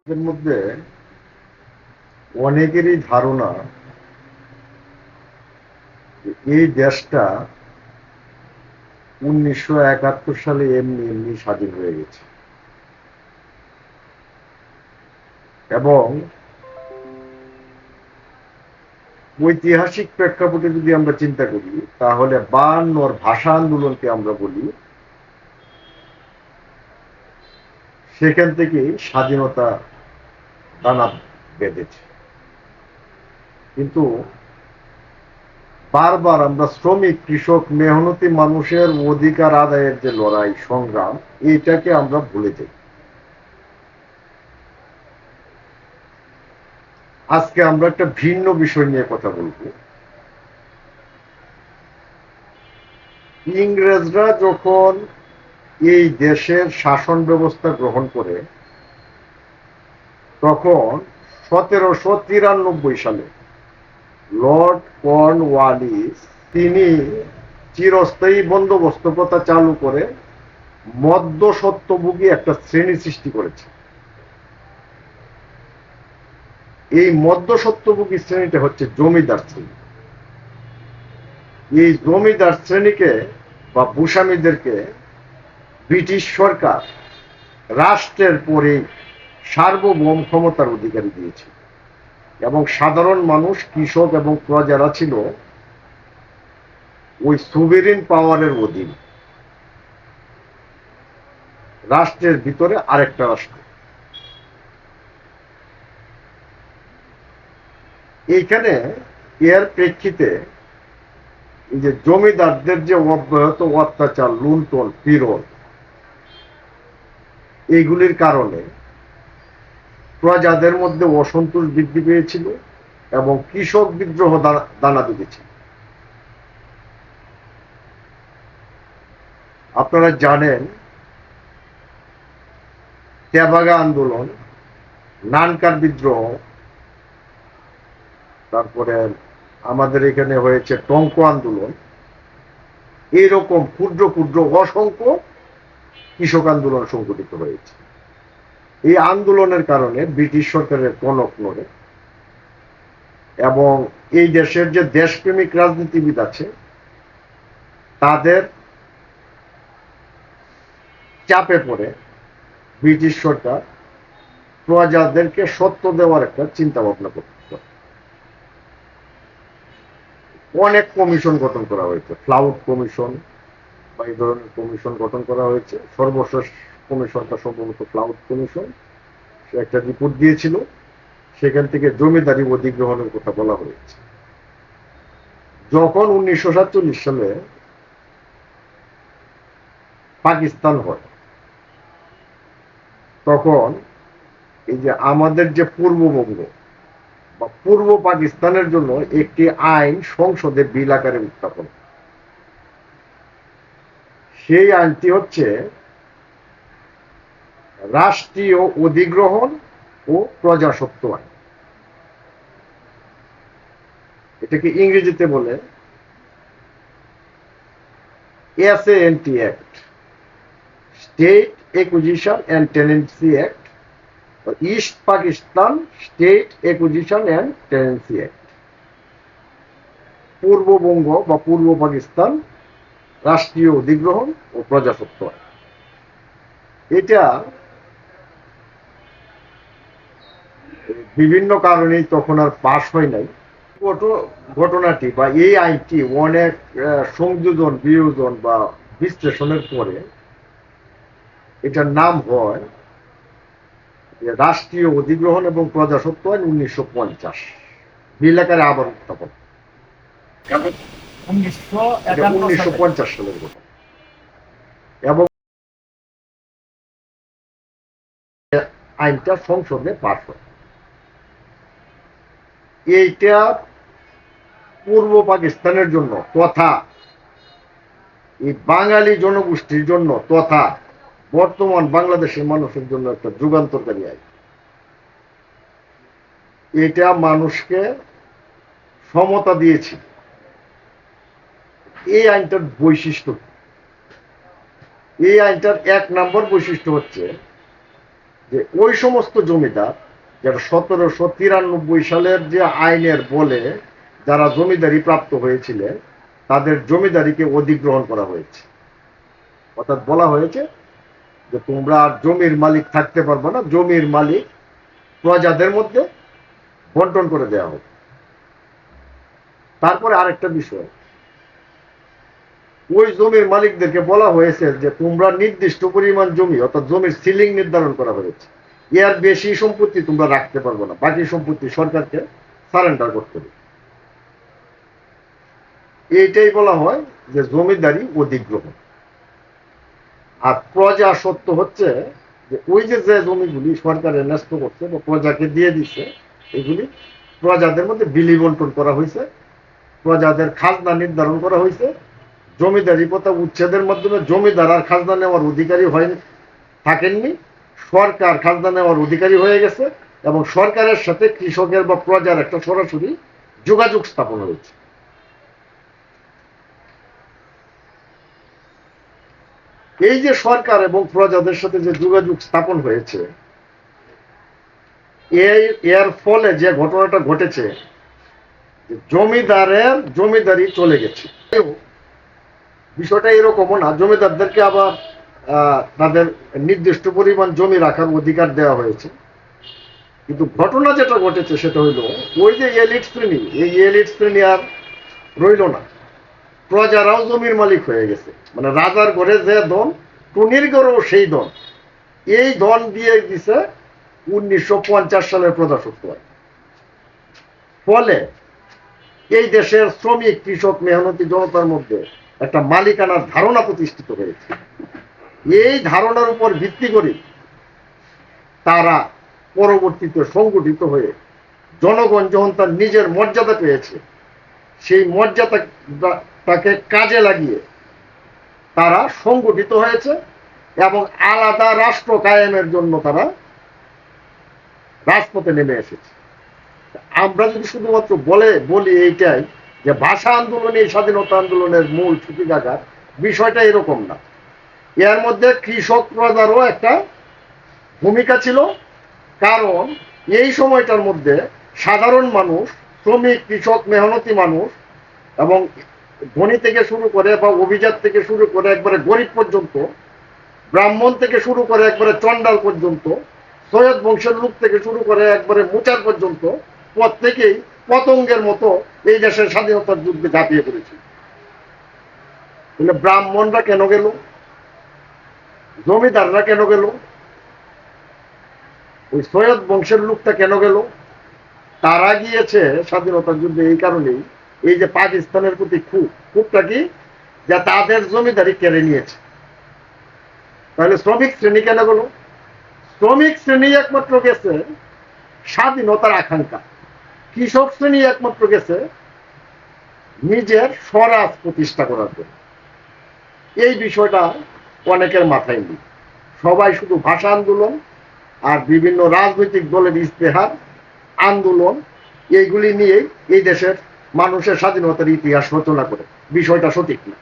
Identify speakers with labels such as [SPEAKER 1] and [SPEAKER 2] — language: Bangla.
[SPEAKER 1] এর মধ্যে অনেকেরই ধারণা এই দেশটা 1971 সালে এমনি এমনি স্বাধীন হয়ে গেছে এবং ঐতিহাসিক প্রেক্ষাপটে যদি আমরা চিন্তা করি তাহলে 52 ভাষা আন্দোলনকে আমরা বলি, সেখান থেকে স্বাধীনতা দানা বেঁধেছে। কিন্তু বারবার আমরা শ্রমিক, কৃষক, মেহনতি মানুষের অধিকার আদায়ের যে লড়াই, সংগ্রাম, এইটাকে আমরা ভুলে যাই। আজকে আমরা একটা ভিন্ন বিষয় নিয়ে কথা বলবো। ইংরেজরা যখন এই দেশের শাসন ব্যবস্থা গ্রহণ করে তখন 1793 সালে লর্ড কর্নওয়ালিস তিনি চিরস্থায়ী বন্দোবস্ত প্রথা চালু করে মধ্যস্বত্বভোগী একটা শ্রেণী সৃষ্টি করেছে। এই মধ্যস্বত্বভোগী শ্রেণীটা হচ্ছে জমিদার শ্রেণী। এই জমিদার শ্রেণীকে বা ভূস্বামীদেরকে ব্রিটিশ সরকার রাষ্ট্রের পরে সার্বভৌম ক্ষমতার অধিকারী দিয়েছে এবং সাধারণ মানুষ, কৃষক এবং প্রজারা ছিল ওই সুভেরিন পাওয়ারের অধীন, রাষ্ট্রের ভিতরে আরেকটা রাষ্ট্র। এইখানে এর প্রেক্ষিতে এই যে জমিদারদের যে অব্যাহত অত্যাচার, লুণ্ঠন, পীড়ন, এইগুলির কারণে প্রজাদের মধ্যে অসন্তোষ বৃদ্ধি পেয়েছিল এবং কৃষক বিদ্রোহ দানা বেঁধেছিল। আপনারা জানেন তেভাগা আন্দোলন, নানকার বিদ্রোহ, তারপরে আমাদের এখানে হয়েছে টঙ্ক আন্দোলন, এইরকম ক্ষুদ্র ক্ষুদ্র অসংখ্য কৃষক আন্দোলন সংগঠিত হয়েছে। এই আন্দোলনের কারণে ব্রিটিশ সরকারের টনক নড়ে এবং এই দেশের যে দেশপ্রেমিক রাজনীতিবিদ আছে তাদের চাপে পড়ে ব্রিটিশ সরকার প্রজাদেরকে সত্য দেওয়ার একটা চিন্তা ভাবনা করতে। অনেক কমিশন গঠন করা হয়েছে, ফ্লাউড কমিশন বা এই ধরনের কমিশন গঠন করা হয়েছে। সর্বশেষ কমিশনটা সম্ভবত ফ্লাউড কমিশন, সে একটা রিপোর্ট দিয়েছিল, সেখান থেকে জমিদারি অধিগ্রহণের কথা বলা হয়েছে। যখন 1947 সালে পাকিস্তান হয় তখন এই যে আমাদের যে পূর্ববঙ্গ বা পূর্ব পাকিস্তানের জন্য একটি আইন সংসদে বিল আকারে উত্থাপন। সেই আইনটি হচ্ছে রাষ্ট্রীয় অধিগ্রহণ ও প্রজাস্বত্ব আইন। এটাকে ইংরেজিতে বলে SANT act, state acquisition and tenancy act, east Pakistan state acquisition and tenancy act. Purbabanga বা পূর্ব পাকিস্তান রাষ্ট্রীয় অধিগ্রহণ ও প্রজাস্বত্ব আইন। এটা বিভিন্ন কারণেই তখন আর পাশ হয় নাই। ঘটনাটি বা এই আইনটি অনেক সংযোজন, বিয়োজন বা বিশ্লেষণের পরে এটার নাম হয় রাষ্ট্রীয় অধিগ্রহণ এবং প্রজাস্বত্ব আইন 1950, বিল আকারে আবার উত্থাপন। 1950 সালের কথা। এবং আইনটা সংসদে পাশ হয়। এইটা পূর্ব পাকিস্তানের জন্য তথা এই বাঙালি জনগোষ্ঠীর জন্য তথা বর্তমান বাংলাদেশের মানুষের জন্য একটা যুগান্তরকারী আইন। এটা মানুষকে সমতা দিয়েছে। এই আইনটার বৈশিষ্ট্য, এই আইনটার 1 নম্বর বৈশিষ্ট্য হচ্ছে যে ওই সমস্ত জমিদার যারা 1793 সালের যে আইনের বলে যারা জমিদারি প্রাপ্ত হয়েছিলেন তাদের জমিদারিকে অধিগ্রহণ করা হয়েছে। অর্থাৎ বলা হয়েছে যে তোমরা আর জমির মালিক থাকতে পারবে না, জমির মালিক প্রজাদের মধ্যে বন্টন করে দেওয়া হবে। তারপরে আরেকটা বিষয়, ওই জমির মালিকদেরকে বলা হয়েছে যে তোমরা নির্দিষ্ট পরিমাণ জমি অর্থাৎ জমির সিলিং নির্ধারণ করা হয়েছে, এর বেশি সম্পত্তি তোমরা রাখতে পারবে না, বাকি সম্পত্তি সরকারকে সারেন্ডার করতে হবে। এইটাই বলা হয় যে জমিদারি অধিগ্রহণ। আর প্রজা সত্য হচ্ছে যে ওই যে জমিগুলি সরকারের ন্যস্ত করছে বা প্রজাকে দিয়ে দিচ্ছে, এগুলি প্রজাদের মধ্যে বিলি বন্টন করা হয়েছে, প্রজাদের খাজনা নির্ধারণ করা হয়েছে। জমিদারি প্রথা উচ্ছেদের মাধ্যমে জমিদার আর খাজনা নেওয়ার অধিকারী হয়নি, থাকেননি, সরকার খাজনা নেওয়ার অধিকারী হয়ে গেছে এবং সরকারের সাথে কৃষকের বা প্রজার একটা সরাসরি যোগাযোগ স্থাপন হয়েছে। এই যে সরকার এবং প্রজাদের সাথে যে যোগাযোগ স্থাপন হয়েছে, এর ফলে যে ঘটনাটা ঘটেছে, জমিদারের জমিদারি চলে গেছে। বিষয়টা এরকমও না, জমিদারদেরকে আবার তাদের নির্দিষ্ট পরিমাণ জমি রাখার অধিকার দেওয়া হয়েছে। কিন্তু ঘটনা যেটা ঘটেছে সেটা হইল ওই যে এলিট শ্রেণী, এই এলিট শ্রেণী আর রইল না, প্রজারাও জমির মালিক হয়ে গেছে। মানে রাজার ঘরে যে ধন, টুনির ঘরেও সেই ধন। এই ধন দিয়ে দিছে 1950 সালের প্রজাসত্ব আইন। ফলে এই দেশের শ্রমিক, কৃষক, মেহনতি জনতার মধ্যে একটা মালিকানার ধারণা প্রতিষ্ঠিত হয়েছে। এই ধারণার উপর ভিত্তি করে তারা পরবর্তীতে সংগঠিত হয়ে জনগণ যখন তার নিজের মর্যাদা পেয়েছে, সেই মর্যাদাটাকে কাজে লাগিয়ে তারা সংগঠিত হয়েছে এবং আলাদা রাষ্ট্র কায়েমের জন্য তারা রাজপথে নেমে এসেছে। আমরা যদি শুধুমাত্র বলি এইটাই যে ভাষা আন্দোলনে স্বাধীনতা আন্দোলনের মূল সূতিকাগার, বিষয়টা এরকম না। এর মধ্যে কৃষক প্রজারও একটা ভূমিকা ছিল, কারণ এই সময়টার মধ্যে সাধারণ মানুষ, শ্রমিক, কৃষক, মেহনতি মানুষ এবং ধনী থেকে শুরু করে বা অভিজাত থেকে শুরু করে একবারে গরিব পর্যন্ত, ব্রাহ্মণ থেকে শুরু করে একবারে চন্ডাল পর্যন্ত, সৈয়দ বংশের লোক থেকে শুরু করে একবারে মুচার পর্যন্ত, প্রত্যেকেই পতঙ্গের মতো এই দেশের স্বাধীনতার যুদ্ধে ঝাঁপিয়ে পড়েছে। ব্রাহ্মণরা কেন গেল, জমিদাররা কেন গেল, ওই সৈয়দ বংশের লোকটা কেন গেল? তারা গিয়েছে স্বাধীনতার যুদ্ধে এই কারণেই, এই যে পাকিস্তানের প্রতি ক্ষোভটা কি, যে তাদের জমিদারি কেড়ে নিয়েছে। তাহলে শ্রমিক শ্রেণী কেন গেল? শ্রমিক শ্রেণী একমাত্র গেছে স্বাধীনতার আকাঙ্ক্ষা, কৃষক শ্রেণী একমাত্র গেছে নিজের স্বরাজ প্রতিষ্ঠা করার জন্য। এই বিষয়টা অনেকের মাথায় নেই। সবাই শুধু ভাষা আন্দোলন আর বিভিন্ন রাজনৈতিক দলের ইস্তেহার আন্দোলন, এইগুলি নিয়েই এই দেশের মানুষের স্বাধীনতার ইতিহাস রচনা করে। বিষয়টা সঠিক না।